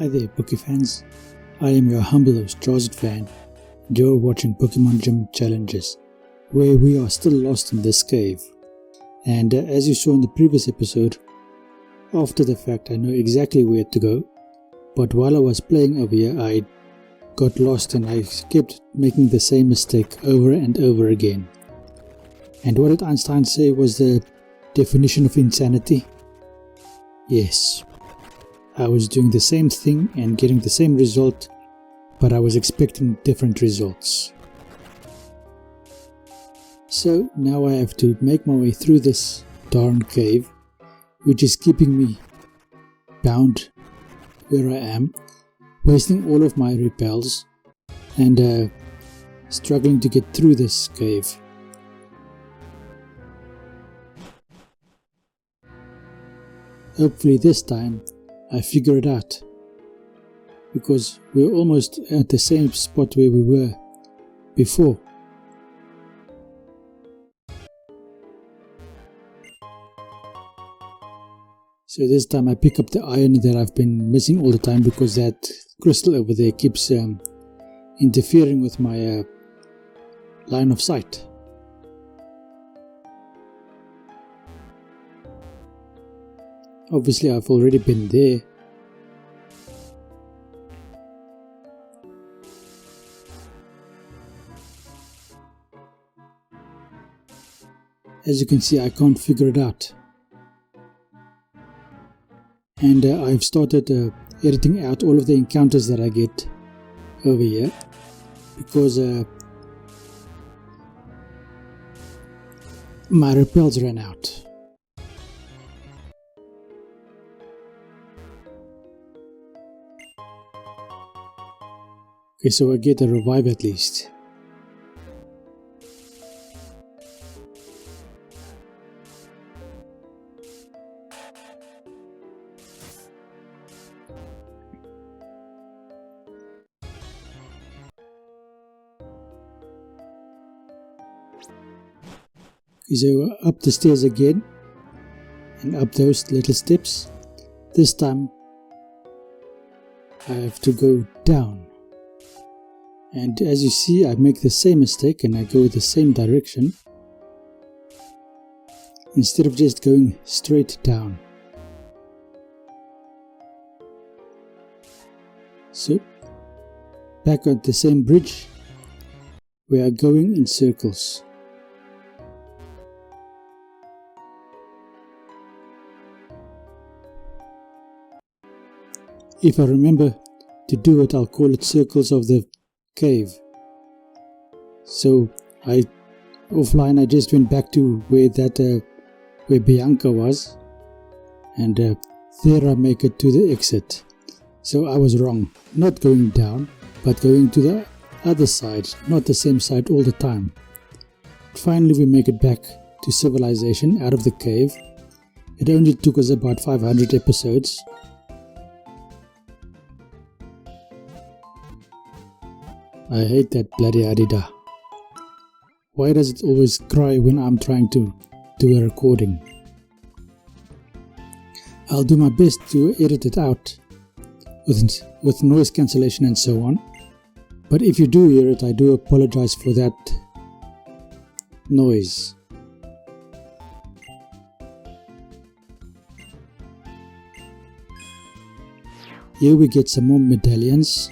Hi there, Poke fans. I am your humble host, Joseph Fan, and you're watching Pokemon Gym Challenges, where we are still lost in this cave. And as you saw in the previous episode, after the fact I know exactly where to go, but while I was playing over here I got lost and I kept making the same mistake over and over again. And what did Einstein say was the definition of insanity? Yes, I was doing the same thing and getting the same result, but I was expecting different results. So now I have to make my way through this darn cave, which is keeping me bound where I am, wasting all of my repels and struggling to get through this cave. Hopefully this time I figure it out, because we're almost at the same spot where we were before. So this time I pick up the iron that I've been missing all the time, because that crystal over there keeps interfering with my line of sight. Obviously I've already been there. As you can see, I can't figure it out. And I've started editing out all of the encounters that I get over here, because my repels ran out. Okay, so I get a revive at least. Okay, so up the stairs again, and up those little steps. This time I have to go down. And as you see, I make the same mistake and I go the same direction instead of just going straight down. So, back at the same bridge, we are going in circles. If I remember to do it, I'll call it circles of the cave. So offline I just went back to where Bianca was, and there I make it to the exit. So I was wrong, not going down, but going to the other side, not the same side all the time. Finally we make it back to civilization out of the cave. It only took us about 500 episodes. I hate that bloody Adida. Why does it always cry when I'm trying to do a recording? I'll do my best to edit it out with noise cancellation and so on. But if you do hear it, I do apologize for that noise. Here we get some more medallions.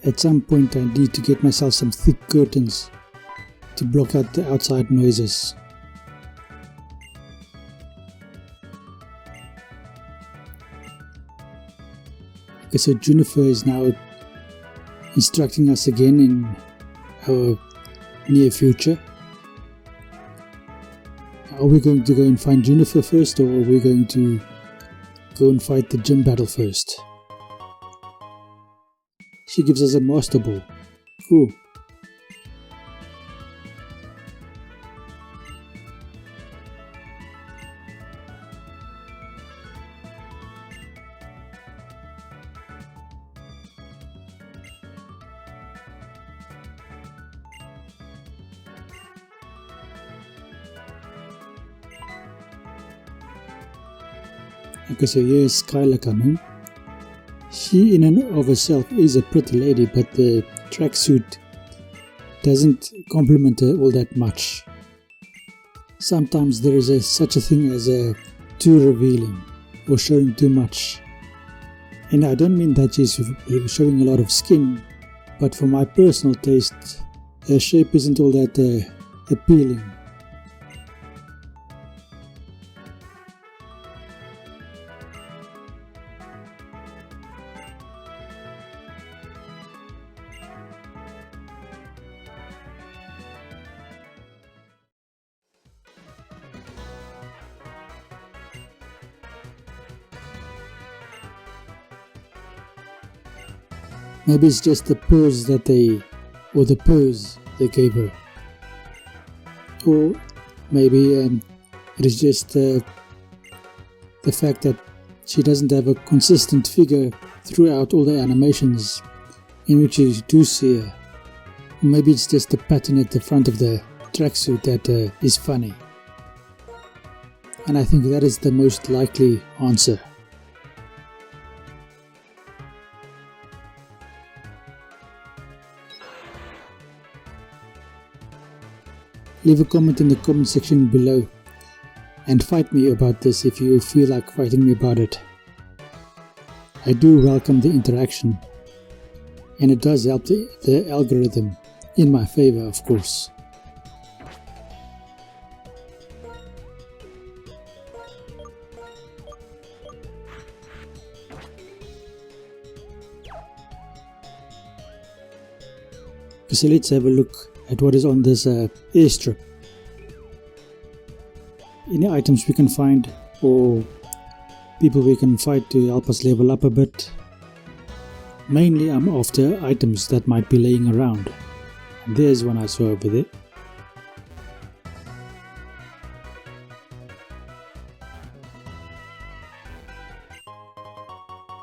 At some point I need to get myself some thick curtains to block out the outside noises. Okay, so Juniper is now instructing us again in our near future. Are we going to go and find Juniper first, or are we going to go and fight the gym battle first? She gives us a Master Ball. Cool. Okay, so here's Skylar coming. She in and of herself is a pretty lady, but the tracksuit doesn't compliment her all that much. Sometimes there is such a thing as too revealing or showing too much. And I don't mean that she's showing a lot of skin, but for my personal taste, her shape isn't all that appealing. Maybe it's just the pose the pose they gave her. Or maybe it is just the fact that she doesn't have a consistent figure throughout all the animations in which you do see her. Or maybe it's just the pattern at the front of the tracksuit that is funny. And I think that is the most likely answer. Leave a comment in the comment section below and fight me about this if you feel like fighting me about it. I do welcome the interaction, and it does help the algorithm in my favor, of course. So let's have a look at what is on this airstrip. Any items we can find or people we can fight to help us level up a bit. Mainly I'm after items that might be laying around. And there's one I saw over there.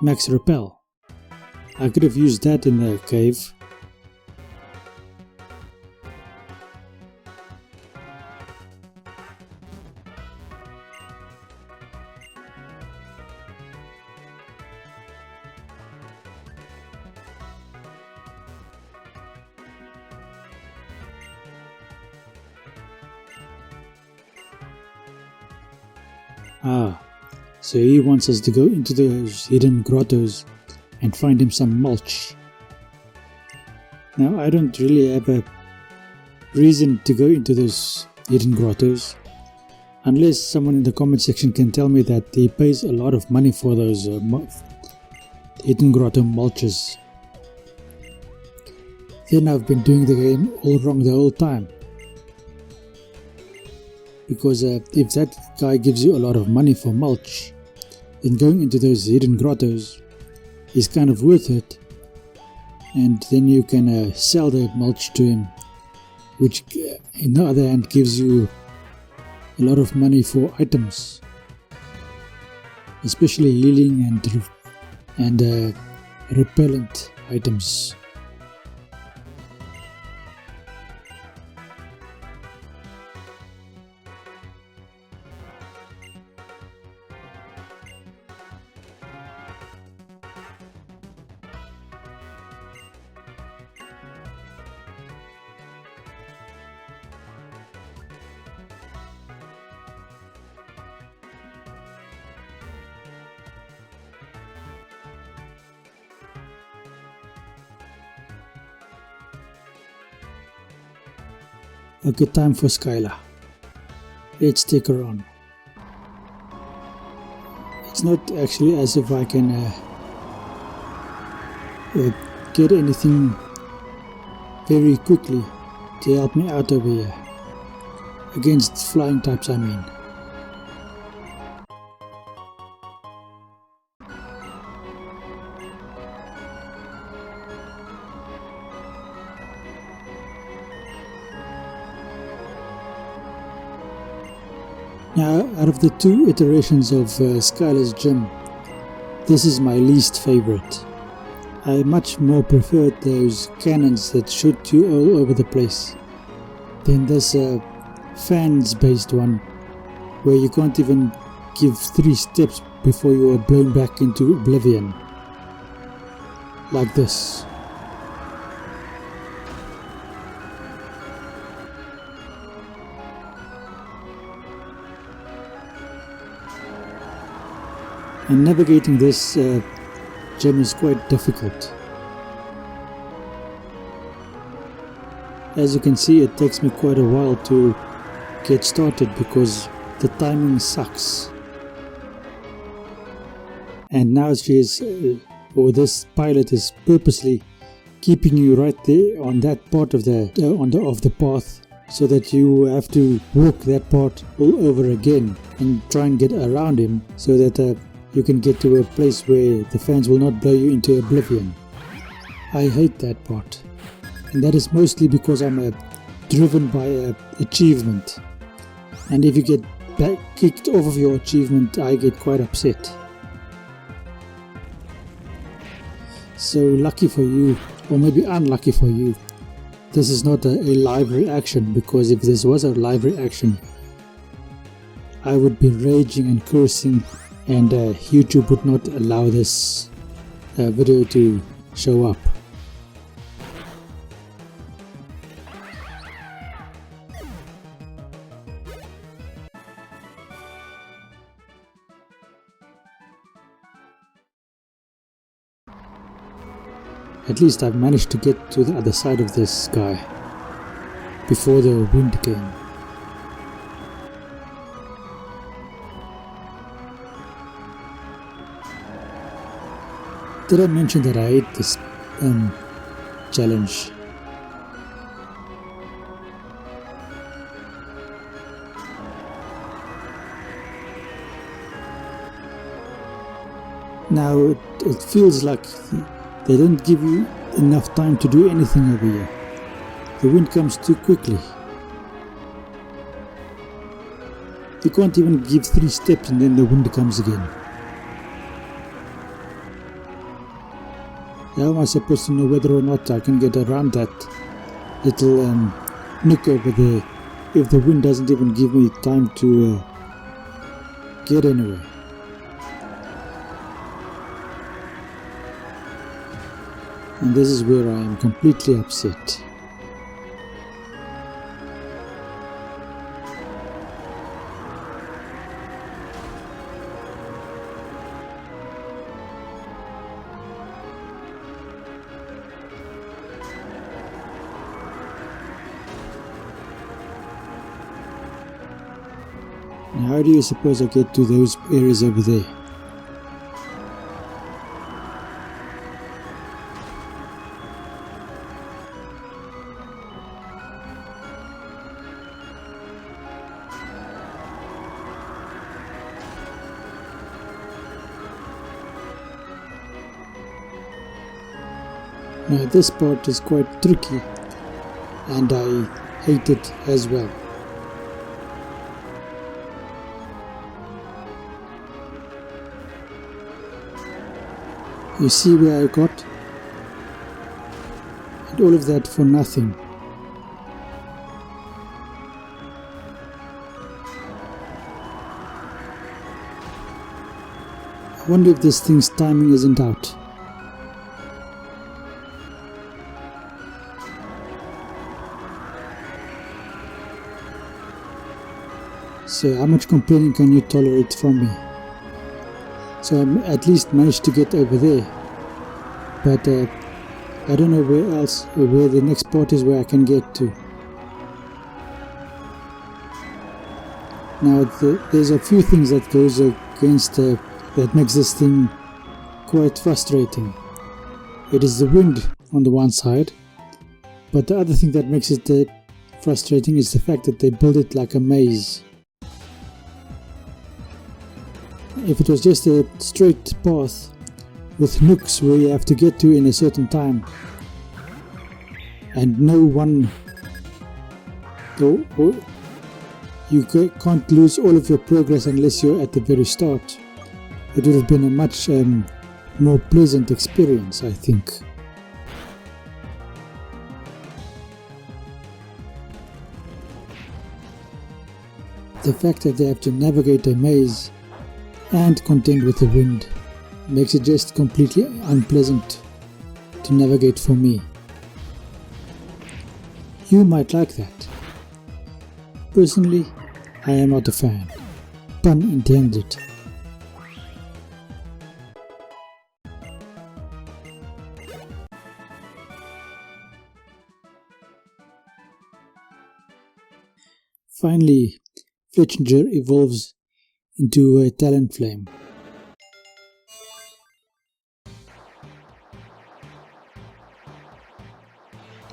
Max Repel. I could have used that in the cave. So he wants us to go into those hidden grottos and find him some mulch. Now I don't really have a reason to go into those hidden grottos, unless someone in the comment section can tell me that he pays a lot of money for those hidden grotto mulches. Then I've been doing the game all wrong the whole time. Because if that guy gives you a lot of money for mulch, then going into those hidden grottos is kind of worth it, and then you can sell the mulch to him, which in the other hand gives you a lot of money for items, especially healing and repellent items. A good time for Skylar. Let's take her on. It's not actually as if I can get anything very quickly to help me out over here. Against flying types, I mean. Now, out of the two iterations of Skylar's gym, this is my least favorite. I much more preferred those cannons that shoot you all over the place than this fans based one where you can't even give 3 steps before you are blown back into oblivion. Like this. And navigating this gem is quite difficult. As you can see, it takes me quite a while to get started because the timing sucks. And now this pilot is purposely keeping you right there on that part of the path, so that you have to walk that part all over again and try and get around him, so that you can get to a place where the fans will not blow you into oblivion. I hate that part, and that is mostly because I'm driven by achievement, and if you get kicked off of your achievement, I get quite upset. So lucky for you, or maybe unlucky for you, this is not a live reaction, because if this was a live reaction, I would be raging and cursing, and YouTube would not allow this video to show up. At least I've managed to get to the other side of this guy before the wind came. Did I mention that I hate this challenge? Now it feels like they don't give you enough time to do anything over here. The wind comes too quickly. You can't even give 3 steps and then the wind comes again. How am I supposed to know whether or not I can get around that little nook over there if the wind doesn't even give me time to get anywhere? And this is where I am completely upset. Now, how do you suppose I get to those areas over there? Now this part is quite tricky, and I hate it as well. You see where I got? And all of that for nothing. I wonder if this thing's timing isn't out. So how much complaining can you tolerate from me? So I at least managed to get over there, but I don't know where else, or where the next part is where I can get to. Now there's a few things that goes against that makes this thing quite frustrating. It is the wind on the one side, but the other thing that makes it frustrating is the fact that they build it like a maze. If it was just a straight path with nooks where you have to get to in a certain time, and no one, you can't lose all of your progress unless you're at the very start, it would have been a much more pleasant experience, I think. The fact that they have to navigate a maze and contend with the wind makes it just completely unpleasant to navigate for me. You might like that. Personally, I am not a fan. Pun intended. Finally, Fletchinger evolves into a Talonflame.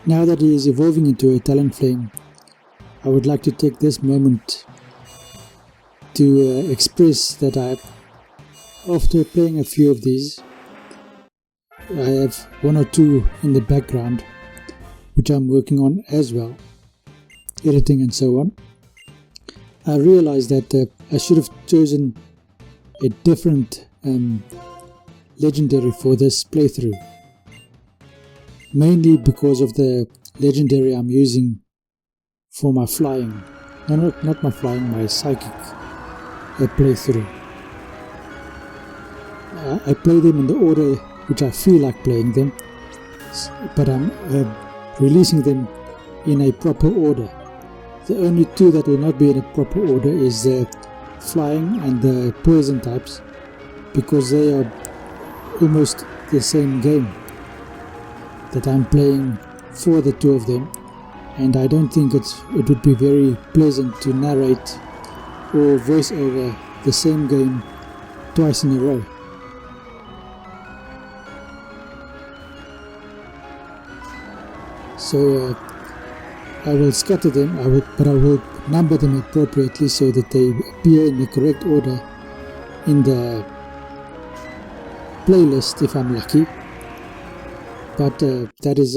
Now that he is evolving into a Talonflame, I would like to take this moment to express that after playing a few of these, I have one or two in the background which I'm working on as well, editing and so on. I realized that I should have chosen a different legendary for this playthrough, mainly because of the legendary I'm using for my flying, not my flying, my psychic playthrough. I play them in the order which I feel like playing them, but I'm releasing them in a proper order. The only two that will not be in a proper order is the flying and the poison types, because they are almost the same game that I'm playing for the two of them, and I don't think it would be very pleasant to narrate or voice over the same game twice in a row. So I will scatter them, but I will number them appropriately so that they appear in the correct order in the playlist if I'm lucky. But that is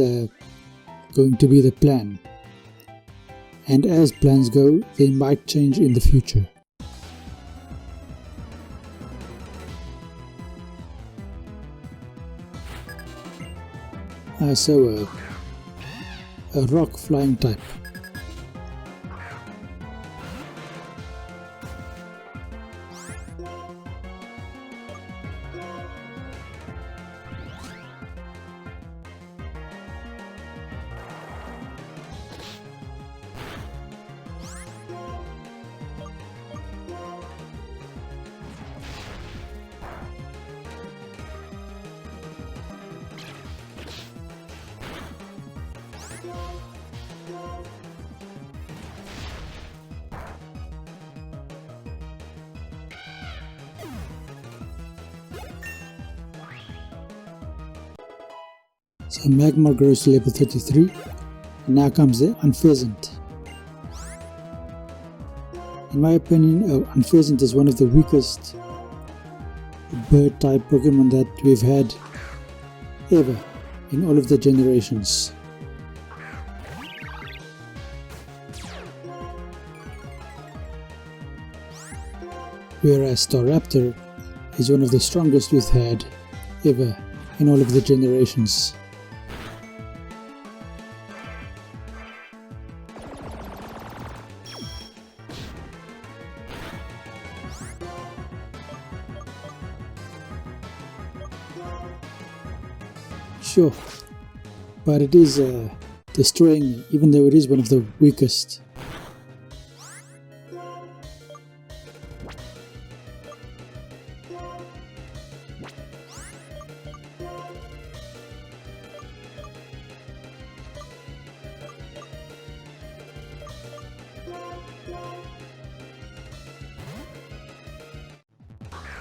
going to be the plan. And as plans go, they might change in the future. So a rock flying type. So Magma grows to level 33, and now comes the Unpheasant. In my opinion, Unpheasant is one of the weakest bird type Pokemon that we've had ever in all of the generations. Whereas Staraptor is one of the strongest we've had ever in all of the generations. Sure, but it is destroying me, even though it is one of the weakest.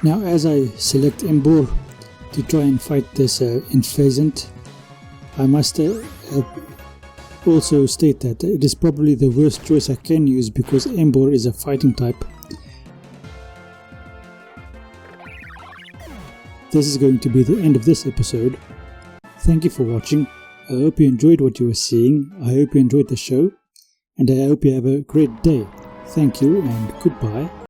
Now, as I select Embor to try and fight this Unpheasant, I must also state that it is probably the worst choice I can use because Embor is a fighting type. This is going to be the end of this episode. Thank you for watching. I hope you enjoyed what you were seeing. I hope you enjoyed the show, and I hope you have a great day. Thank you and goodbye.